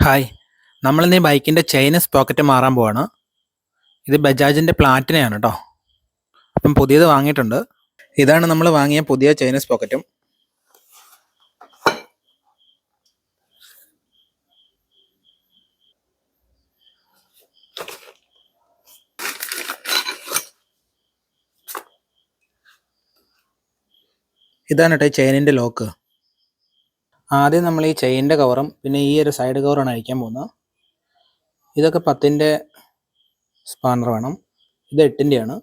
Hi, നമ്മളിന്ന് ഈ ബൈക്കിൻ്റെ ചെയിന് പോക്കറ്റ് മാറാൻ പോവാണ്. ഇത് ബജാജിൻ്റെ പ്ലാറ്റിനയാണ് കേട്ടോ. അപ്പം പുതിയത് വാങ്ങിയിട്ടുണ്ട്. ഇതാണ് നമ്മൾ വാങ്ങിയ പുതിയ ചെയിന് പോക്കറ്റും. ഇതാണ് കേട്ടോ ഈ ചെയിനിൻ്റെ ലോക്ക്. ആദ്യം നമ്മൾ ഈ ചെയിനിൻ്റെ കവറും പിന്നെ ഈ ഒരു സൈഡ് കവറാണ് അഴിക്കാൻ പോകുന്നത്. ഇതൊക്കെ 10-ൻ്റെ സ്പാനർ വേണം. ഇത് 8-ൻ്റെയാണ്.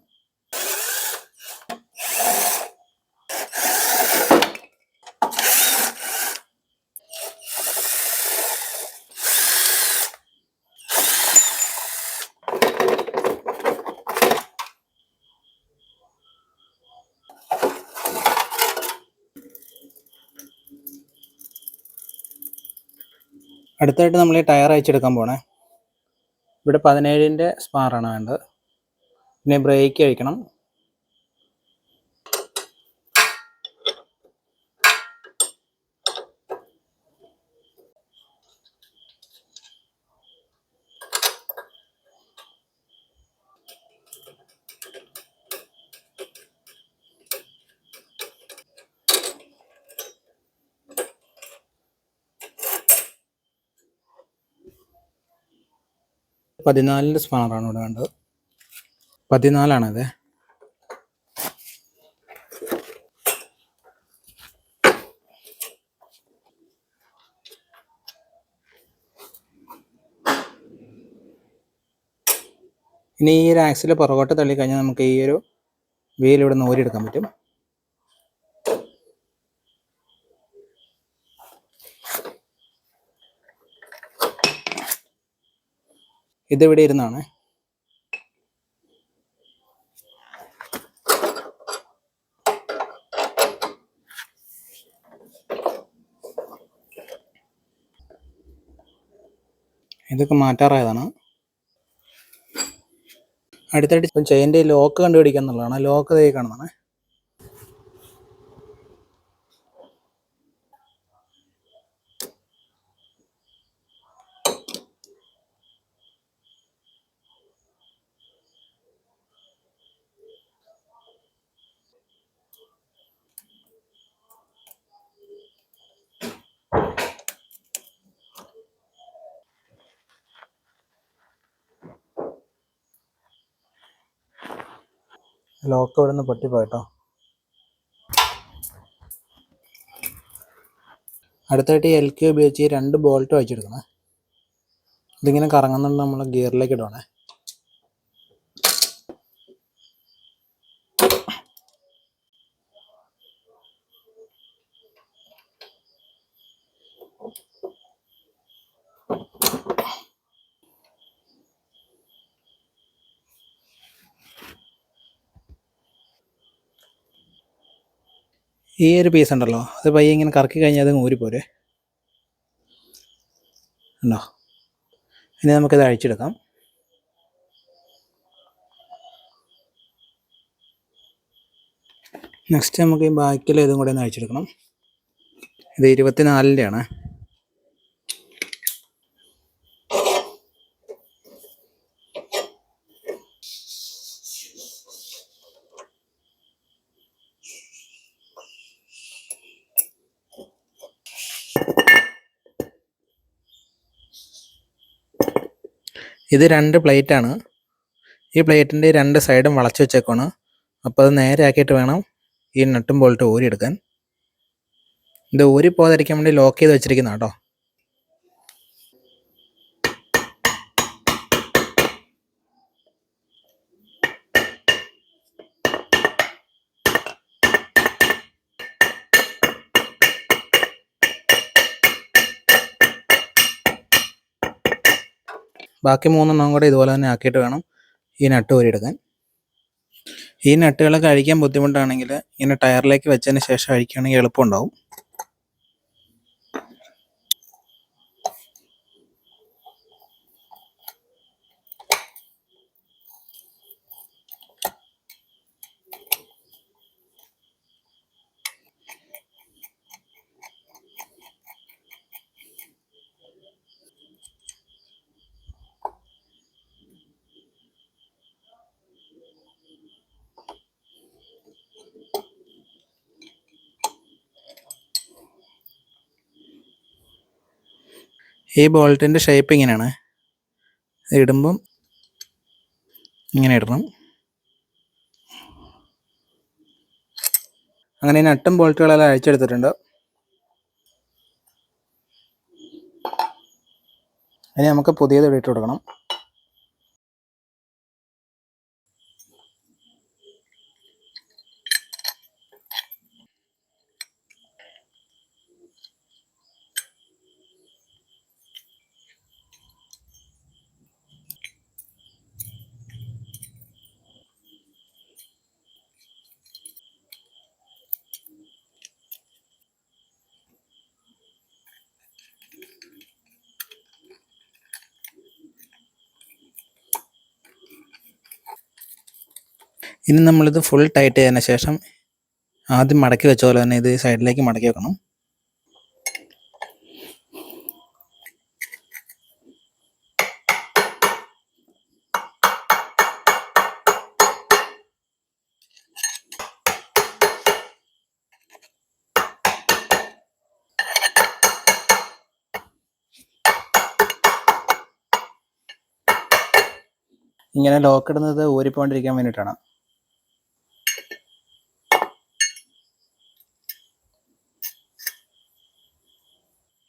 അടുത്തായിട്ട് നമ്മൾ ഈ ടയർ അയച്ചെടുക്കാൻ പോണേ. ഇവിടെ 17-ൻ്റെ സ്പാറാണ് വേണ്ടത്. പിന്നെ ബ്രേക്ക് അഴിക്കണം. പതിനാലിൻ്റെ സ്പാനറാണ് ഇവിടെ വേണ്ടത്. 14ആണത്. ഇനി ഈ ഒരു ആക്സിൽ പുറകോട്ട് തള്ളിക്കഴിഞ്ഞാൽ നമുക്ക് ഈ ഒരു വീൽ ഇവിടെ നിന്ന് ഊരിയെടുക്കാൻ പറ്റും. ഇതിവിടെ ഇരുന്നാണ്. ഇതൊക്കെ മാറ്റാറായതാണ്. അടുത്തായിട്ട് ഇപ്പം ചെയിൻ്റെ ലോക്ക് കണ്ടുപിടിക്കുക എന്നുള്ളതാണ്. ലോക്ക് തേ കാണുന്നതാണ്. ലോക്ക് ഇവിടെ നിന്ന് പൊട്ടിപ്പോയിട്ടോ. അടുത്തായിട്ട് ഈ LK ഉപയോഗിച്ച് ഈ 2 ബോൾട്ട് വെച്ചെടുക്കണം. ഇതിങ്ങനെ കറങ്ങുന്നുണ്ട്, നമ്മൾ ഗിയറിലേക്ക് ഇടണേ. ഈ ഒരു പീസ് ഉണ്ടല്ലോ, അത് പയ്യെ ഇങ്ങനെ കറക്കി കഴിഞ്ഞാൽ അത് ഊരിപ്പോരെ ഉണ്ടോ. ഇനി നമുക്കിത് അഴിച്ചെടുക്കാം. നെക്സ്റ്റ് നമുക്ക് ഈ ബാക്കിൽ ഇതും കൂടെ ഒന്ന് അഴിച്ചെടുക്കണം. ഇത് 24-ൻ്റെയാണ്. ഇത് 2 പ്ലേറ്റാണ്. ഈ പ്ലേറ്റിൻ്റെ 2 സൈഡും വളച്ച് വെച്ചേക്കാണ്. അപ്പോൾ അത് നേരെ ആക്കിയിട്ട് വേണം ഈ നട്ടും ബോൾട്ടും ഊരിയെടുക്കാൻ. ഇത് ഊരിപ്പോകാതിരിക്കാൻ വേണ്ടി ലോക്ക് ചെയ്ത് വെച്ചിരിക്കുന്ന കേട്ടോ. ബാക്കി 3 കൂടെ ഇതുപോലെ തന്നെ ആക്കിയിട്ട് വേണം ഈ നട്ട് ഊരിയെടുക്കാൻ. ഈ നട്ടുകളൊക്കെ അഴിക്കാൻ ബുദ്ധിമുട്ടാണെങ്കിൽ ഇങ്ങനെ ടയറിലേക്ക് വെച്ചതിന് ശേഷം അഴിക്കുകയാണെങ്കിൽ എളുപ്പമുണ്ടാവും. ഈ ബോൾട്ടിൻ്റെ ഷേപ്പ് ഇങ്ങനെയാണ്. ഇടുമ്പം ഇങ്ങനെ ഇടണം. അങ്ങനെ നട്ടും ബോൾട്ടുകളെല്ലാം അഴിച്ചെടുത്തിട്ടുണ്ട്. ഇനി നമുക്ക് പുതിയത് ഇട്ട് കൊടുക്കണം. ഇനി നമ്മളിത് ഫുൾ ടൈറ്റ് ചെയ്തതിന് ശേഷം ആദ്യം മടക്കി വെച്ച പോലെ തന്നെ ഇത് സൈഡിലേക്ക് മടക്കി വെക്കണം. ഇങ്ങനെ ലോക്ക് ഇടുന്നത് ഊരിപ്പോണ്ടിരിക്കാൻ വേണ്ടിയിട്ടാണ്.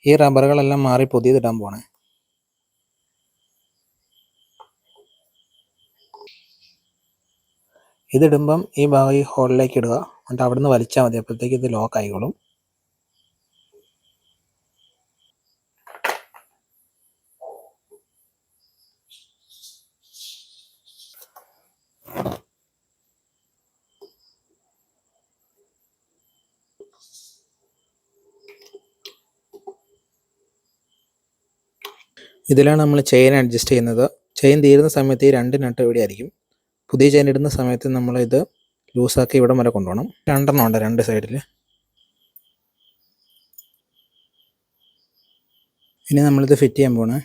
ഈ റബ്ബറുകളെല്ലാം മാറി പുതിയതിടാൻ പോണേ. ഇതിടുമ്പം ഈ ഭാഗം ഈ ഹോളിലേക്ക് ഇടുക, എന്നിട്ട് അവിടെ നിന്ന് വലിച്ചാൽ മതി. അപ്പോഴത്തേക്ക് ഇത് ലോക്ക് ആയിക്കോളും. ഇതിലാണ് നമ്മൾ ചെയിൻ അഡ്ജസ്റ്റ് ചെയ്യുന്നത്. ചെയിൻ തീരുന്ന സമയത്ത് ഈ 2 നട്ട് ഇവിടെ ആയിരിക്കും. പുതിയ ചെയിൻ ഇടുന്ന സമയത്ത് നമ്മളിത് ലൂസാക്കി ഇവിടെ വരെ കൊണ്ടുപോകണം. 2 ഉണ്ട് 2 സൈഡിൽ. ഇനി നമ്മളിത് ഫിറ്റ് ചെയ്യാൻ പോണേ.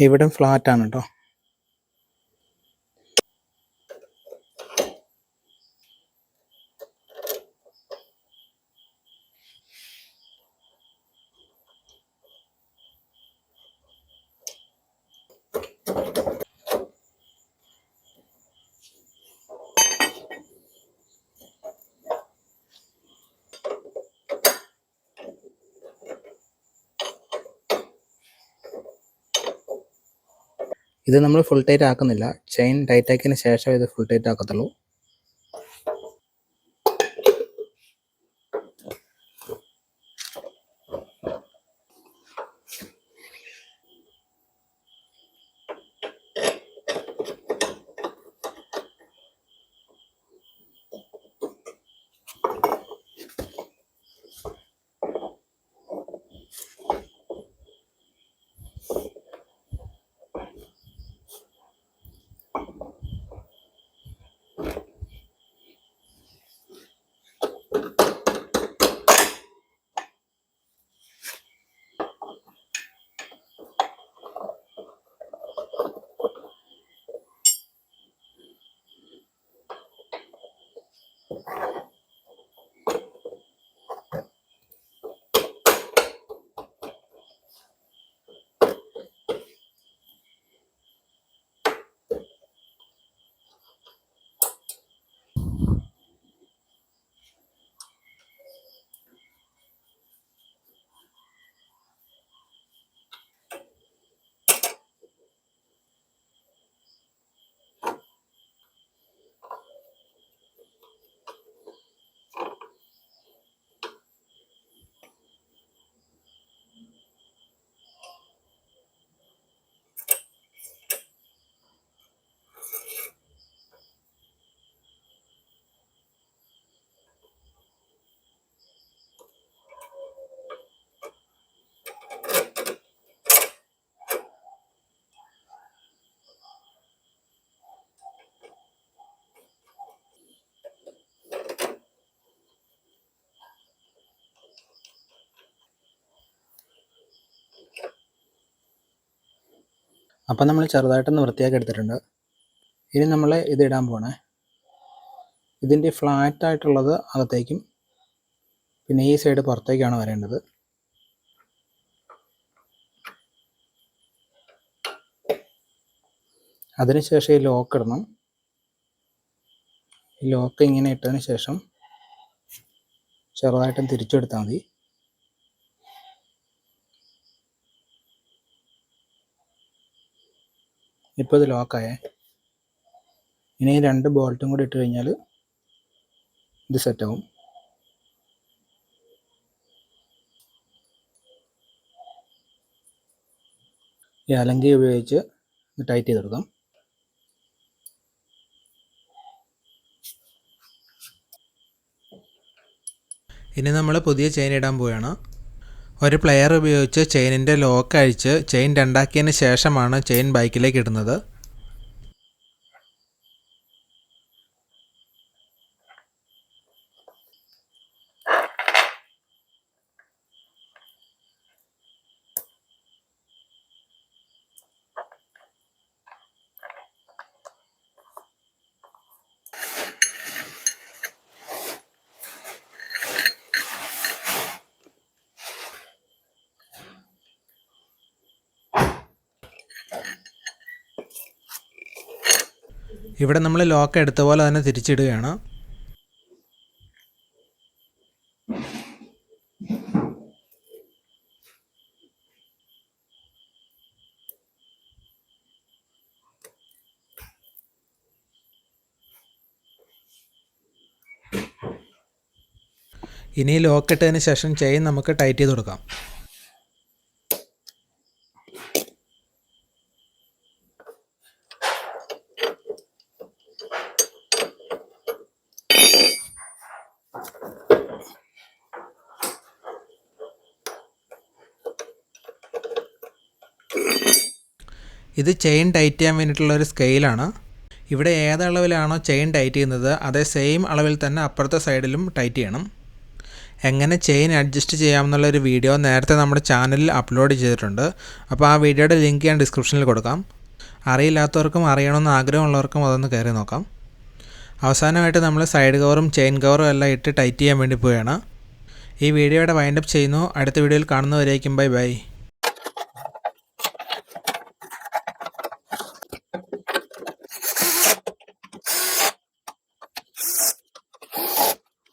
ഇവിടെ ഫ്ലാറ്റാണ് കേട്ടോ. ഇത് നമ്മൾ ഫുൾ ടൈറ്റ് ആക്കുന്നില്ല. ചെയിൻ ടൈറ്റ് ആക്കിയതിന് ശേഷം ഇത് ഫുൾ ടൈറ്റ് ആക്കത്തുള്ളൂ. അപ്പം നമ്മൾ ചെറുതായിട്ടൊന്ന് വൃത്തിയാക്കി എടുത്തിട്ടുണ്ട്. ഇനി നമ്മൾ ഇത് ഇടാൻ പോകണേ. ഇതിൻ്റെ ഫ്ലാറ്റായിട്ടുള്ളത് അകത്തേക്കും പിന്നെ ഈ സൈഡ് പുറത്തേക്കാണ് വരേണ്ടത്. അതിനുശേഷം ഈ ലോക്ക് ഇടണം. ഈ ലോക്ക് ഇങ്ങനെ ഇട്ടതിന് ശേഷം ചെറുതായിട്ടും തിരിച്ചെടുത്താൽ മതി. ഇപ്പോൾ ഇത് ലോക്കായേ. ഇനി 2 ബോൾട്ടും കൂടി ഇട്ട് കഴിഞ്ഞാൽ ഇത് സെറ്റാവും. ഈ അലങ്കി ഉപയോഗിച്ച് ടൈറ്റ് ചെയ്തെടുക്കാം. ഇനി നമ്മൾ പുതിയ ചെയിൻ ഇടാൻ പോവുകയാണ്. ഒരു പ്ലെയർ ഉപയോഗിച്ച് ചെയിനിൻ്റെ ലോക്ക് അഴിച്ച് ചെയിൻ രണ്ടാക്കിയതിന് ശേഷമാണ് ചെയിൻ ബൈക്കിലേക്ക് ഇടുന്നത്. ഇവിടെ നമ്മൾ ലോക്ക് എടുത്ത പോലെ തന്നെ തിരിച്ചിടുകയാണ്. ഇനി ലോക്ക് ഇട്ടതിന് ശേഷം ചെയിൻ നമുക്ക് ടൈറ്റ് ചെയ്ത് കൊടുക്കാം. ഇത് ചെയിൻ ടൈറ്റ് ചെയ്യാൻ വേണ്ടിയിട്ടുള്ള ഒരു സ്കെയിലാണ്. ഇവിടെ ഏത് അളവിലാണോ ചെയിൻ ടൈറ്റ് ചെയ്യുന്നത് അതേ സെയിം അളവിൽ തന്നെ അപ്പുറത്തെ സൈഡിലും ടൈറ്റ് ചെയ്യണം. എങ്ങനെ ചെയിൻ അഡ്ജസ്റ്റ് ചെയ്യാമെന്നുള്ളൊരു വീഡിയോ നേരത്തെ നമ്മുടെ ചാനലിൽ അപ്ലോഡ് ചെയ്തിട്ടുണ്ട്. അപ്പോൾ ആ വീഡിയോയുടെ ലിങ്ക് ഞാൻ ഡിസ്ക്രിപ്ഷനിൽ കൊടുക്കാം. അറിയില്ലാത്തവർക്കും അറിയണമെന്ന് ആഗ്രഹമുള്ളവർക്കും അതൊന്ന് കയറി നോക്കാം. അവസാനമായിട്ട് നമ്മൾ സൈഡ് കവറും ചെയിൻ കവറും എല്ലാം ഇട്ട് ടൈറ്റ് ചെയ്യാൻ വേണ്ടി പോവുകയാണ്. ഈ വീഡിയോയുടെ വൈൻഡപ്പ് ചെയ്യുന്നു. അടുത്ത വീഡിയോയിൽ കാണുന്നവരേക്കും ബൈ ബൈ.